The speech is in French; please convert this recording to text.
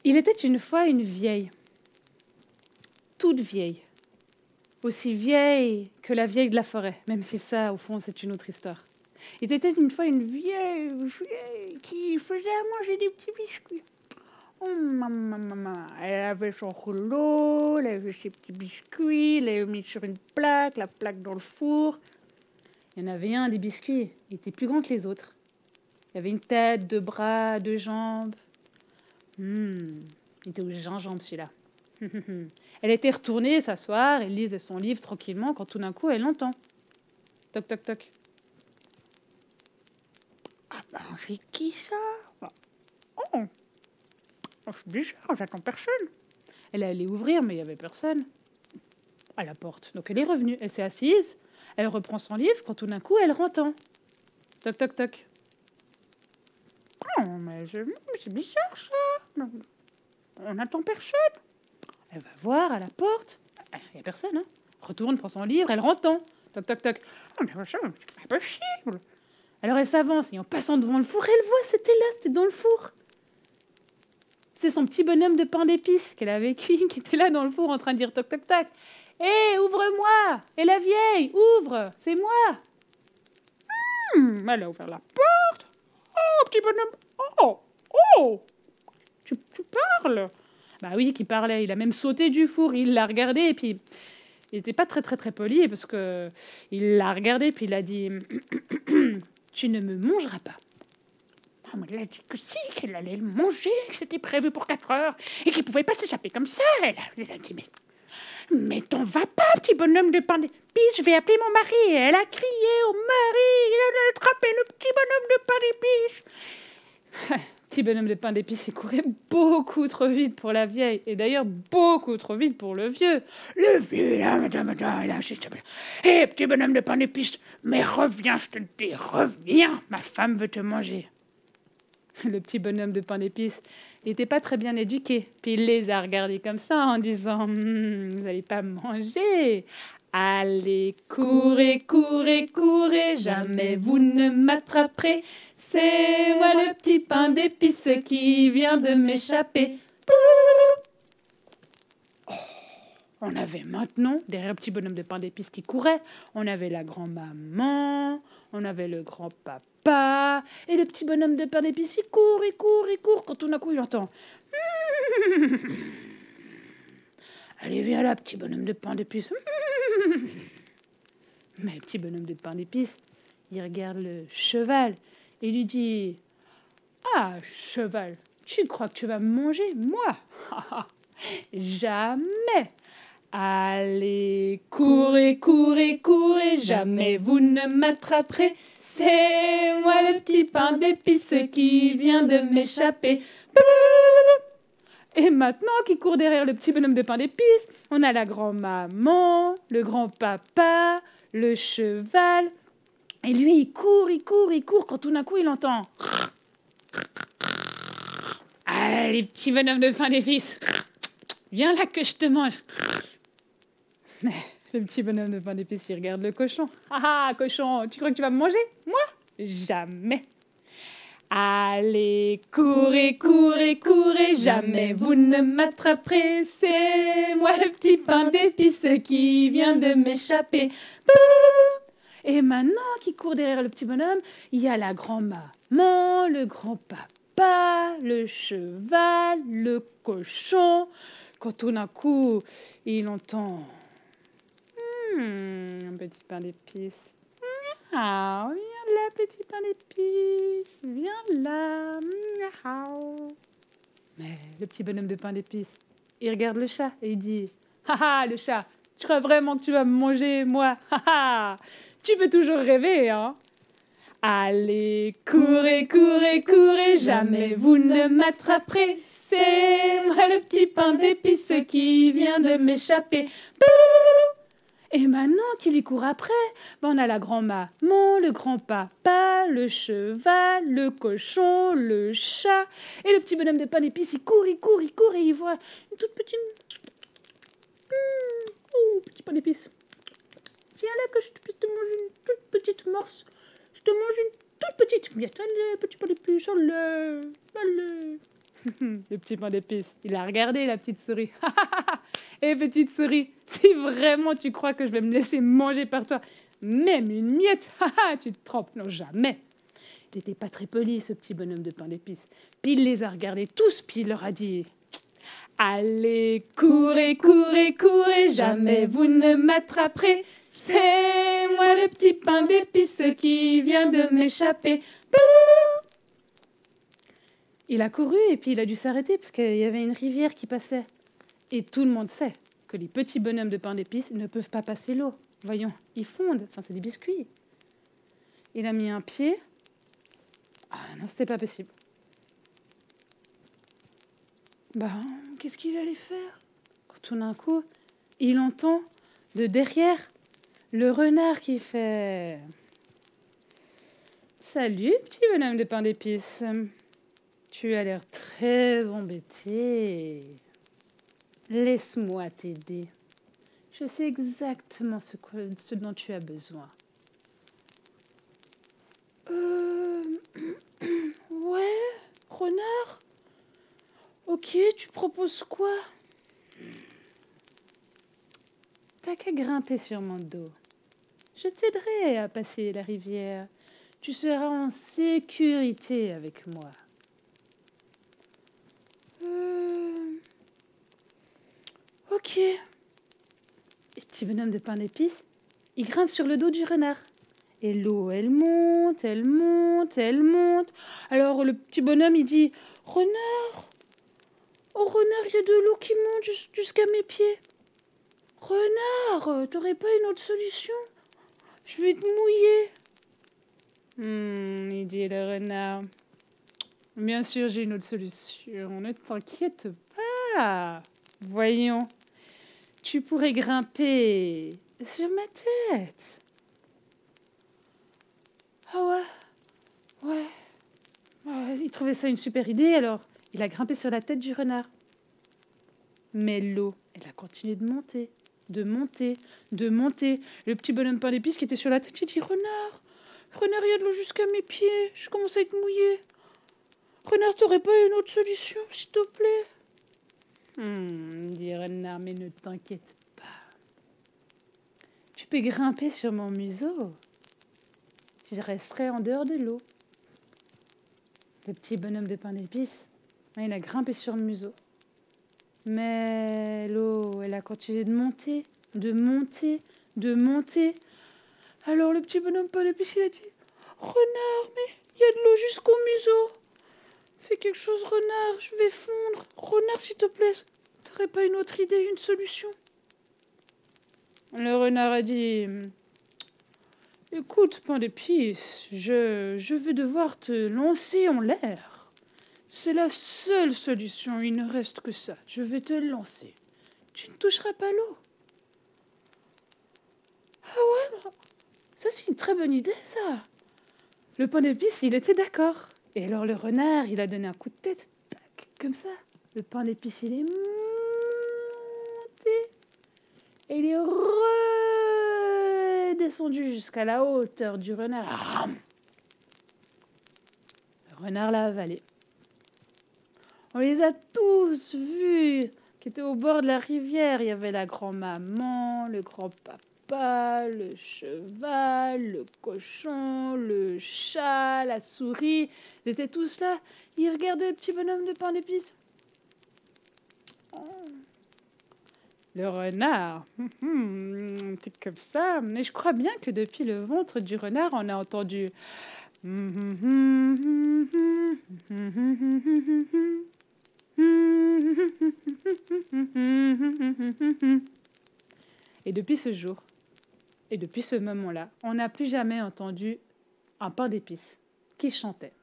Il était une fois une vieille, toute vieille, aussi vieille que la vieille de la forêt, même si ça, au fond, c'est une autre histoire. Il était une fois une vieille qui faisait à manger des petits biscuits. Oh, maman. Elle avait son rouleau, elle avait ses petits biscuits, elle les avait mis sur une plaque, la plaque dans le four. Il y en avait un des biscuits, il était plus grand que les autres. Il avait une tête, deux bras, deux jambes. Il était au gingembre celui-là. Elle était retournée s'asseoir, elle lisait son livre tranquillement quand tout d'un coup elle l'entend. Toc toc toc. Ah ben c'est qui ça? Oh, c'est bizarre, j'attends personne. Elle est allée ouvrir mais il n'y avait personne à la porte. Donc elle est revenue, elle s'est assise, elle reprend son livre quand tout d'un coup elle entend. Toc toc toc. Oh mais c'est bizarre ça. On n'attend personne. Elle va voir à la porte. Il n'y a personne, hein. Retourne, prend son livre, elle entend. Toc, toc, toc. Oh, mais ça, c'est pas possible. Alors elle s'avance et en passant devant le four, elle voit, c'était là, c'était dans le four. C'est son petit bonhomme de pain d'épices qu'elle avait cuit, qui était là dans le four en train de dire toc, toc, toc. Hé, ouvre-moi. Et la vieille, ouvre, c'est moi. Elle a ouvert la porte. Oh, petit bonhomme. Oh, tu parles. Bah oui, qui parlait. Il a même sauté du four, il l'a regardé et puis il n'était pas très poli parce que il l'a regardé puis il a dit tu ne me mangeras pas. Oh, mais elle a dit que si, qu'elle allait le manger, que c'était prévu pour 4 heures et qu'il pouvait pas s'échapper comme ça. Elle a dit mais t'en vas pas, petit bonhomme de pain d'épices, je vais appeler mon mari. Et elle a crié au mari, il a attrapé le petit bonhomme de pain d'épices. Petit bonhomme de pain d'épices, il courait beaucoup trop vite pour la vieille, et d'ailleurs beaucoup trop vite pour le vieux. Le vieux, là, madame, il a insisté. Hé, petit bonhomme de pain d'épices, mais reviens, je te le dis, reviens, ma femme veut te manger. Le petit bonhomme de pain d'épices n'était pas très bien éduqué, puis il les a regardés comme ça en disant vous n'allez pas me manger. Allez, courez, courez, courez, jamais vous ne m'attraperez. C'est moi le petit pain d'épices qui vient de m'échapper. On avait maintenant, derrière le petit bonhomme de pain d'épices qui courait, on avait la grand-maman, on avait le grand-papa, et le petit bonhomme de pain d'épices, il court, quand tout d'un coup il entend allez, viens là, petit bonhomme de pain d'épices. Mais le petit bonhomme de pain d'épices, il regarde le cheval et lui dit ah, cheval, tu crois que tu vas me manger, moi? Jamais. Allez, courez, courez, courez, jamais vous ne m'attraperez. C'est moi le petit pain d'épices qui vient de m'échapper. Et maintenant qu'il court derrière le petit bonhomme de pain d'épices, on a la grand-maman, le grand-papa, le cheval. Et lui, il court, quand tout d'un coup, il entend allez, petit bonhomme de pain d'épices, viens là que je te mange. Mais le petit bonhomme de pain d'épices, il regarde le cochon. Ah, cochon, tu crois que tu vas me manger? Moi? Jamais. Allez, courez, courez, courez, jamais vous ne m'attraperez. C'est moi le petit pain d'épices qui vient de m'échapper. Et maintenant qu'il court derrière le petit bonhomme, il y a la grand-maman, le grand-papa, le cheval, le cochon. Quand tout d'un coup, il entend un petit pain d'épices. Ah, viens là, petit pain d'épices. Viens là. Miaou. Mais le petit bonhomme de pain d'épices, il regarde le chat et il dit haha, le chat, tu crois vraiment que tu vas me manger, moi? Haha, tu peux toujours rêver, hein? Allez, courez, courez, courez, jamais vous ne m'attraperez. C'est moi le petit pain d'épices qui vient de m'échapper. Et maintenant qu'il lui court après, on a la grand-maman, le grand-papa, le cheval, le cochon, le chat. Et le petit bonhomme de pain d'épices, il court, et il voit une toute petite... Oh, petit pain d'épices. Viens là que je puisse te manger une toute petite morse. Je te mange une toute petite miette. Allez, petit pain d'épices, allez. Le petit pain d'épices, il a regardé la petite souris. Et petite souris, si vraiment tu crois que je vais me laisser manger par toi, même une miette, tu te trompes, non jamais. Il n'était pas très poli, ce petit bonhomme de pain d'épices. Puis il les a regardés tous, puis il leur a dit: allez, courez, courez, courez, jamais vous ne m'attraperez. C'est moi le petit pain d'épices qui vient de m'échapper. Il a couru et puis il a dû s'arrêter parce qu'il y avait une rivière qui passait. Et tout le monde sait que les petits bonhommes de pain d'épices ne peuvent pas passer l'eau. Voyons, ils fondent, enfin c'est des biscuits. Il a mis un pied. Ah non, c'était pas possible. Bah, qu'est-ce qu'il allait faire? Quand tout d'un coup, il entend de derrière le renard qui fait: salut, petit bonhomme de pain d'épices. Tu as l'air très embêté. Laisse-moi t'aider. Je sais exactement ce dont tu as besoin. Ouais, renard? Ok, tu proposes quoi? T'as qu'à grimper sur mon dos. Je t'aiderai à passer la rivière. Tu seras en sécurité avec moi. Ok. Et petit bonhomme de pain d'épices, il grimpe sur le dos du renard. Et l'eau, elle monte, elle monte, elle monte. Alors le petit bonhomme, il dit: renard, oh renard, il y a de l'eau qui monte jusqu'à mes pieds. Renard, t'aurais pas une autre solution? Je vais te mouiller. Il dit le renard. Bien sûr, j'ai une autre solution. Ne t'inquiète pas. Voyons, tu pourrais grimper sur ma tête. Ah ouais. Il trouvait ça une super idée, alors il a grimpé sur la tête du renard. Mais l'eau, elle a continué de monter, de monter, de monter. Le petit bonhomme pain d'épices qui était sur la tête, il dit: renard, renard, il y a de l'eau jusqu'à mes pieds, je commence à être mouillé. Renard, t'aurais pas une autre solution, s'il te plaît? Dit renard, mais ne t'inquiète pas. Tu peux grimper sur mon museau. Je resterai en dehors de l'eau. Le petit bonhomme de pain d'épices, il a grimpé sur le museau. Mais l'eau, elle a continué de monter, de monter, de monter. Alors le petit bonhomme pain d'épices, il a dit: renard, mais il y a de l'eau jusqu'au museau. Fais quelque chose, renard, je vais fondre. Renard, s'il te plaît, t'aurais pas une autre idée, une solution? Le renard a dit: écoute, pain d'épices, je vais devoir te lancer en l'air. C'est la seule solution, il ne reste que ça. Je vais te lancer. Tu ne toucheras pas l'eau. Ah ouais, ça c'est une très bonne idée, ça. Le pain d'épices, il était d'accord. Et alors le renard, il a donné un coup de tête, tac, comme ça. Le pain d'épices, il est monté. Et il est redescendu jusqu'à la hauteur du renard. Le renard l'a avalé. On les a tous vus qui étaient au bord de la rivière. Il y avait la grand-maman, le grand-papa, le cheval, le cochon, le chat, la souris. Ils étaient tous là. Ils regardaient le petit bonhomme de pain d'épices. Le renard, c'est comme ça. Mais je crois bien que depuis le ventre du renard, on a entendu. Et depuis ce jour, et depuis ce moment-là, on n'a plus jamais entendu un pain d'épices qui chantait.